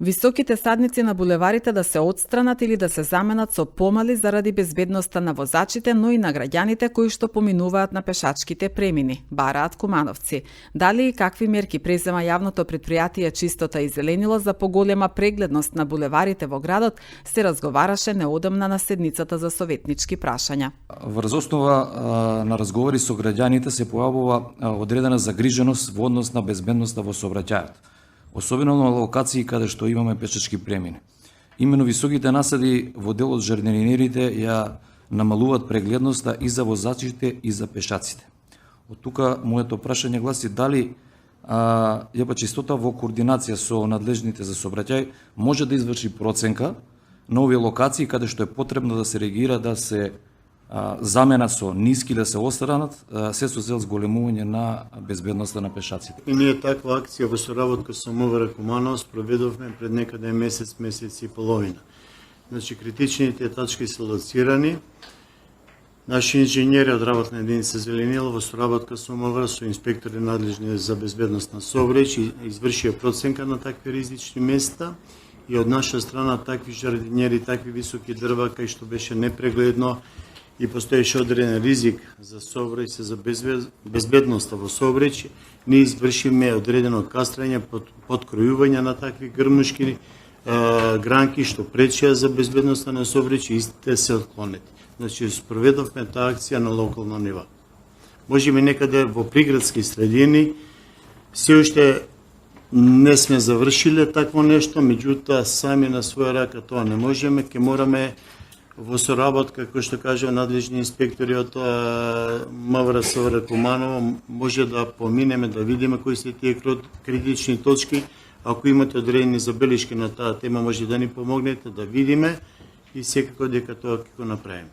Високите садници на булеварите да се отстранат или да се заменат со помали заради безбедноста на возачите, но и на граѓаните кои што поминуваат на пешачките премини, бараат кумановци. Дали и какви мерки презема јавното предпријатие Чистота и зеленило за поголема прегледност на булеварите во градот, се разговараше неодамна на седницата за советнички прашања. Врз основа на разговори со граѓаните се појавува одредена загриженост во однос на безбедноста во сообраќајот, особено на локации каде што имаме пешачки премини. Имено високите насади во дел од жардинерите ја намалуваат прегледноста и за возачите и за пешаците. Од тука моето прашање гласи дали ЈП Чистота во координација со надлежните за сообраќај може да изврши проценка на овие локации каде што е потребно да се реагира, да се замена со ниски, да се остранат, се со цел зголемување на безбедноста на пешаците. И ние таква акција во соработка со МВР Куманово спроведовме пред некаде месец и половина. Значи, критичните тачки се лоцирани. Наши инженери од работна единица Зеленило во соработка со МВР, со инспектори надлежни за безбедност на сообраќај, извршија проценка на такви ризични места и од наша страна такви жардинери, такви високи дрва кај што беше непрегледно и постоеше одреден ризик за сообраќај, за безбедноста во сообраќај, ние извршиме одредено кастрање, подкројување на такви грмушки, гранки што пречија за безбедноста на сообраќај, истите се отклонети. Значи, спроведовме таа акција на локално ниво. Можеби некаде во приградски средини се уште не сме завршиле такво нешто, меѓутоа сами на своја рака тоа не можеме, ќе мораме во соработка, кој што кажа надлежни инспектори од МВР СВР Куманово, може да поминеме, да видиме кои се тие критични точки. Ако имате одредени забелешки на таа тема, може да ни помогнете да видиме и секако дека тоа ќе го направиме.